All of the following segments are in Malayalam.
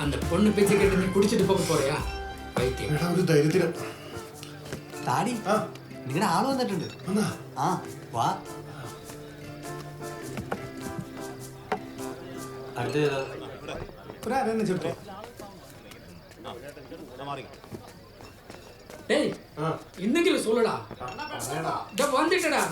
அந்த பொண்ணு பேச்சு கேட்டு நீ குடிச்சிட்டு போக போறியா? പൈത്യം. ഒരു ധൈര്യത്തിന് താടി നിങ്ങളുടെ ആള് വന്നിട്ടുണ്ട്. ആ വാ. டேய் இன்னைக்கு சொல்லடா. வந்துட்டடா.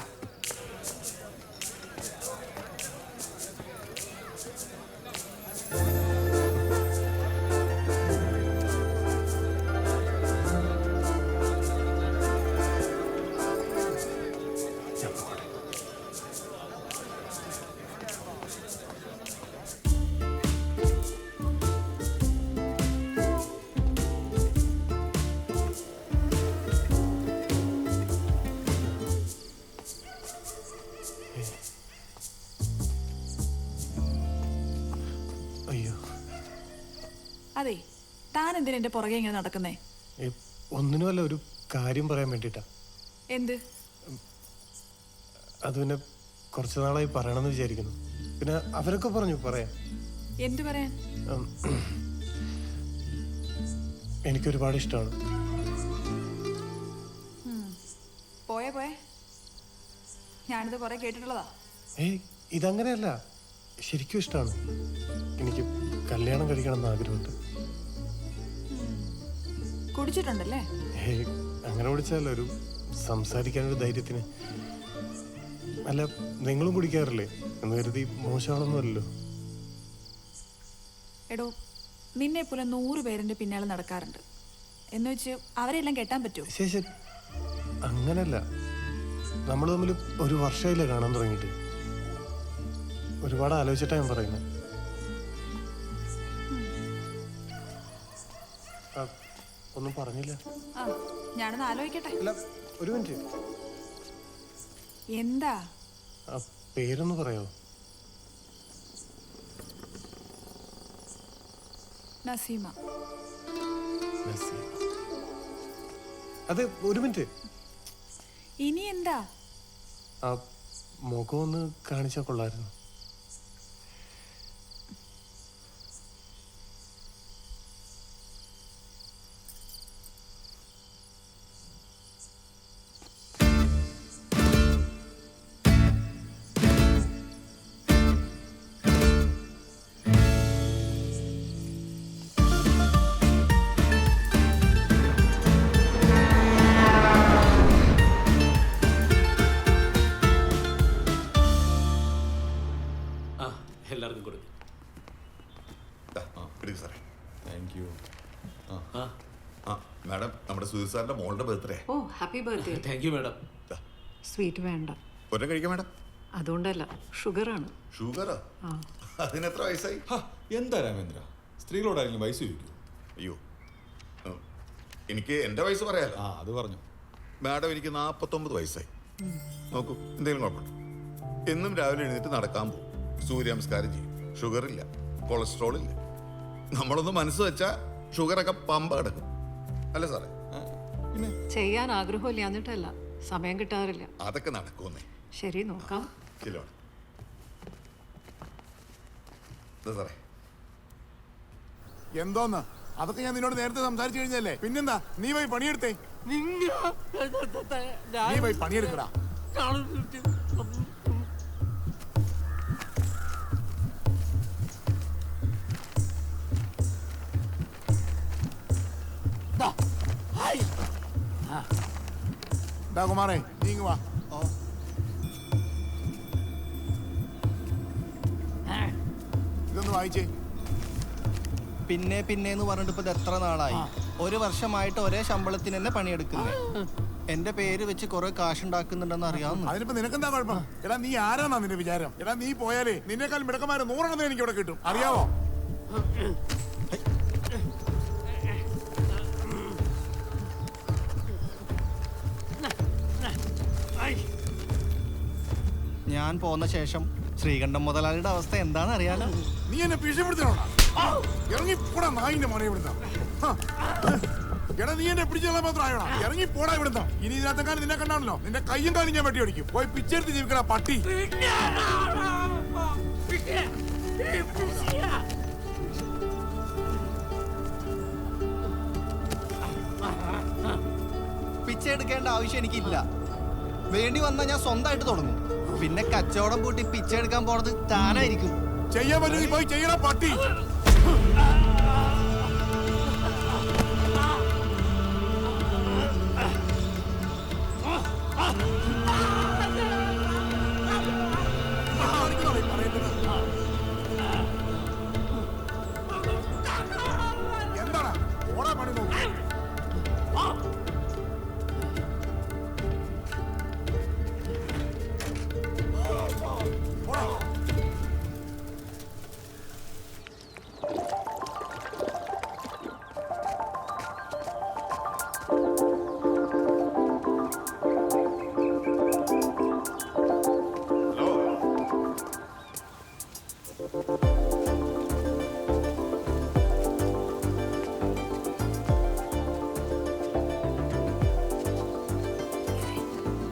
അതെ, താൻ എന്തിനാ എന്റെ പുറകെ ഇങ്ങനെ നടക്കുന്നേ? ഒന്നിനുമല്ല, ഒരു കാര്യം പറയാൻ വേണ്ടിട്ടാ. എന്ത്? അത് പിന്നെ കുറച്ചു നാളായി പറയണമെന്ന് വിചാരിക്കുന്നു. പിന്നെ അവരൊക്കെ പറഞ്ഞു പറയാൻ. എന്തു പറയാൻ? എനിക്കൊരുപാട് ഇഷ്ടമാണ്. പോയേ പോയെ, ഞാനിത് കുറെ കേട്ടിട്ടുള്ളതാ. ഇതങ്ങനെയല്ല, ശരിക്കും ഇഷ്ടമാണ്. എനിക്ക് കല്യാണം കഴിക്കണം എന്ന് ആഗ്രഹമുണ്ട്. കുടിച്ചിട്ടുണ്ടല്ലേ? അങ്ങനെ വിളിച്ചാലോ, ഒരു സംസാരിക്കാനൊരു ധൈര്യത്തിന്. അല്ല, നിങ്ങളും കുടിക്കാറില്ലേ എന്ന് കരുതി മോശമാണെന്നല്ലോ. എടോ, നിന്നെ പോലെ 100 പേരിന്റെ പിന്നാലെ നടക്കാറുണ്ട് എന്ന് വെച്ച് അവരെല്ലാം കെട്ടാൻ പറ്റുമോ? ശേഷം അങ്ങനല്ല, നമ്മൾ തമ്മിൽ 1 വർഷമായില്ലേ കാണാൻ തുടങ്ങിയിട്ട്. ഒരുപാട് ആലോചിച്ചിട്ടാ ഞാൻ പറയുന്നത്. ഒന്നും പറഞ്ഞില്ല. ഞാനൊന്ന് ആലോചിക്കട്ടെ. അല്ല, ഒരു മിനിറ്റ്. എന്താ? പേരൊന്ന് പറയോ? നസീമ. അതെ, ഒരു മിനിറ്റ്. ഇനി എന്താ? ആ മുഖം ഒന്ന് കാണിച്ചാൽ കൊള്ളായിരുന്നു. എല്ലാവർക്കും കൊടുക്കും. മാഡം, നമ്മുടെ സുധീർ സാറിന്റെ മോളുടെ ബർത്ത്ഡേ. ഓ, happy birthday. Thank you madam. Sweet വേണ്ട. ഒറ്റ കഴിക്കാം മാഡം. അതുകൊണ്ടല്ല, ഷുഗറാണ്. ഷുഗറാ? അതിനെത്ര വയസ്സായി? എന്താ രാമേന്ദ്ര, സ്ത്രീകളോടാരെങ്കിലും വയസ്സ് ചോദിക്കൂ? അയ്യോ, എനിക്ക് എന്റെ വയസ്സ് പറയാലോ. അത് പറഞ്ഞു. മാഡം, എനിക്ക് 49 വയസ്സായി. നോക്കൂ, എന്തെങ്കിലും കുഴപ്പമുണ്ടോ? എന്നും രാവിലെ എഴുന്നേറ്റ് നടക്കാൻ പോകും, സൂര്യ നമസ്കാരം ചെയ്യും. ഷുഗർ ഇല്ല, കൊളസ്ട്രോൾ ഇല്ല. നമ്മളൊന്ന് മനസ്സ് വെച്ചാൽ ഷുഗറൊക്കെ പമ്പ കിടക്കും, അല്ലേ സാറേ? ചെയ്യാൻ ആഗ്രഹമില്ല, എന്നിട്ടല്ല, സമയം കിട്ടാറില്ല. അതൊക്കെ നടക്കുമെന്നേ. ശരി, നോക്കാം. ശരിയാണ് സാറേ. എന്തോന്ന്? അതൊക്കെ ഞാൻ നിന്നോട് നേരത്തെ സംസാരിച്ചു കഴിഞ്ഞല്ലേ. പിന്നെന്താ, നീ പോയി പണിയെടുത്തേ. നീ പോയി പണിയെടുക്കടാ. കുമാറേ, നീങ്ങ് വാ. ഇതൊന്ന് വായിച്ചേ. പിന്നെ പിന്നെന്ന് പറഞ്ഞിട്ട് ഇപ്പൊ എത്ര നാളായി? 1 വർഷമായിട്ട് ഒരേ ശമ്പളത്തിന് തന്നെ പണിയെടുക്കുന്നത്. എന്റെ പേര് വെച്ച് കുറെ കാശുണ്ടാക്കുന്നുണ്ടെന്ന് അറിയാവുന്നു. അതിനിപ്പോ നിനക്കെന്താ കുഴപ്പം? എടാ, നീ ആരാന്നാ നിന്റെ വിചാരം? എടാ, നീ പോയാലേ നിന്നെക്കാൾ മിടക്കന്മാരെ 100 എനിക്ക് ഇവിടെ കിട്ടും, അറിയാവോ? ഞാൻ പോന്ന ശേഷം ശ്രീകണ്ഠൻ മുതലാളിയുടെ അവസ്ഥ എന്താണെന്ന് അറിയാലോ. നീ എന്നെ ഭീഷണിപ്പെടുത്തണോടാ? ഇറങ്ങിപ്പോടാ നായിന്റെ മോനെ ഇവിടുന്ന്. എടാ, നീ എന്നെ പിടിച്ചാൽ മാത്രം ആയോടാ? ഇറങ്ങി പോടാ ഇവിടുന്ന്. ഇനി ഇതിനകത്തെ കാലം നിന്നെ കണ്ടാണല്ലോ, നിന്റെ കയ്യും കാലും ഞാൻ വെട്ടി അടിക്കും. പോയി പിച്ചെടുത്ത് ജീവിക്കടാ പട്ടി. പിച്ചെ എടുക്കേണ്ട ആവശ്യം എനിക്കില്ല. വേണ്ടി വന്നാൽ ഞാൻ സ്വന്തമായിട്ട് തുടങ്ങും. പിന്നെ കച്ചവടം കൂട്ടി പിച്ചെ എടുക്കാൻ പോണത് താനായിരിക്കും. ചെയ്യാൻ പറ്റുമെങ്കിൽ പോയി ചെയ്യണ പട്ടി. എന്താണ് ഓടാ പണി നോക്കി.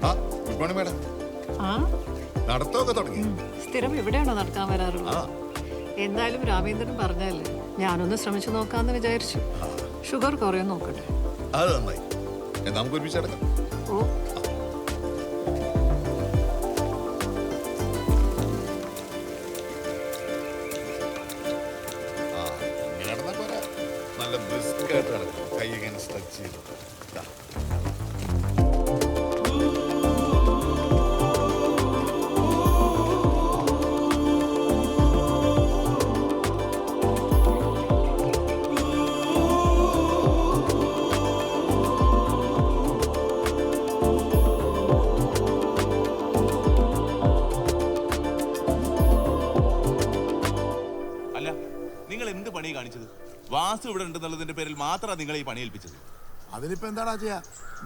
ആ ഗുഡ് മോർണിംഗ് മാഡം. ആ നടത്തമൊക്കെ തുടങ്ങി. സ്ഥിരം ഇവിടെയാണോ നടക്കാൻ ആ വരാറുള്ളത്? എന്തായാലും രാമേന്ദ്രൻ പറഞ്ഞല്ലേ, ഞാനൊന്ന് ശ്രമിച്ചു നോക്കാന്ന് വിചാരിച്ചു. ഷുഗർ കുറയും നോക്കട്ടെ. അത് നന്നായി. നമുക്ക് ഒരുമിച്ച് നടക്കാം. ഓ ആ ഇങ്ങനെ നടന്നാൽ പോരാ, നല്ല ബ്രിസ്കായിട്ട് നടക്കും. കൈ ഇങ്ങനെ സ്ട്രെച്ച് ചെയ്തു. ദാ. അല്ല, നിങ്ങൾ എന്ത് പണി കാണിച്ചത്? വാസു ഇവിടെ ഉണ്ടെന്നുള്ളതിന്റെ പേരിൽ മാത്രമാണ് നിങ്ങളെ ഈ പണി ഏൽപ്പിച്ചത്. അതിനിപ്പോ എന്താടാ ചെയ്യാ,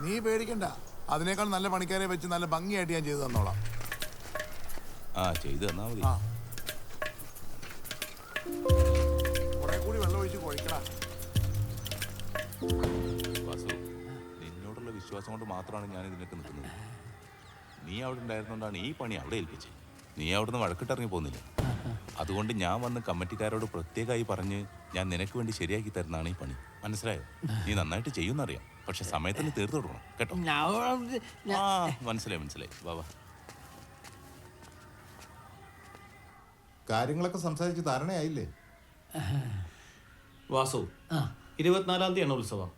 നീ പേടിക്കണ്ട. അതിനേക്കാൾ നല്ല പണിക്കാരെ വെച്ച് നല്ല ഭംഗിയായിട്ട് ഞാൻ ചെയ്തു തന്നോളാം. ആ ചെയ്തു തന്നാ മതി. ആ കുറെ കൂടി വെള്ളം ഒഴിച്ച് കുഴക്കടാ. വാസു, നിന്നോടുള്ള വിശ്വാസം കൊണ്ട് മാത്രമാണ് ഞാൻ ഇതിനൊക്കെ നിൽക്കുന്നത്. നീ അവിടെ ഉണ്ടായിരുന്നോണ്ടാണ് ഈ പണി അവിടെ ഏൽപ്പിച്ചത്. നീ അവിടുന്ന് വഴക്കിട്ടിറങ്ങി പോകുന്നില്ല. അതുകൊണ്ട് ഞാൻ വന്ന് കമ്മിറ്റിക്കാരോട് പ്രത്യേകമായി പറഞ്ഞ് ഞാൻ നിനക്ക് വേണ്ടി ശരിയാക്കി തരുന്നതാണ് ഈ പണി. മനസ്സിലായോ? നീ നന്നായിട്ട് ചെയ്യുന്നറിയാം, പക്ഷെ സമയത്തിന് തീർത്തു കൊടുക്കണം കേട്ടോ. ആ മനസ്സിലായി മനസ്സിലായി. വാ വാ. കാര്യങ്ങളൊക്കെ സംസാരിച്ച് ധാരണയായില്ലേ? വാസു, 24-ാം തീയതിയാണ് ഉത്സവം.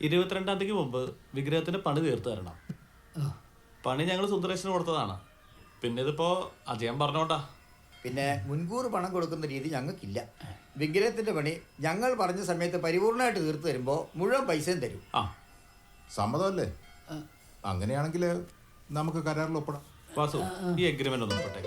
22-ാം തീയതിക്ക് മുമ്പ് വിഗ്രഹത്തിന്റെ പണി തീർത്തു തരണം. പണി ഞങ്ങൾ സുന്ദരേശന് കൊടുത്തതാണ്. പിന്നെ ഇതിപ്പോ അജയൻ പറഞ്ഞോട്ടാ. പിന്നെ മുൻകൂർ പണം കൊടുക്കുന്ന രീതി ഞങ്ങൾക്കില്ല. വിഗ്രഹത്തിന്റെ പണി ഞങ്ങൾ പറഞ്ഞ സമയത്ത് പരിപൂർണമായിട്ട് തീർത്തു തരുമ്പോൾ മുഴുവൻ പൈസയും തരും. ആ സമ്മതമല്ലേ? അങ്ങനെയാണെങ്കിൽ നമുക്ക് കരാറിൽ ഒപ്പിടാം. വാസു, ഈ എഗ്രിമെന്റ് ഒന്ന് നോക്കട്ടെ.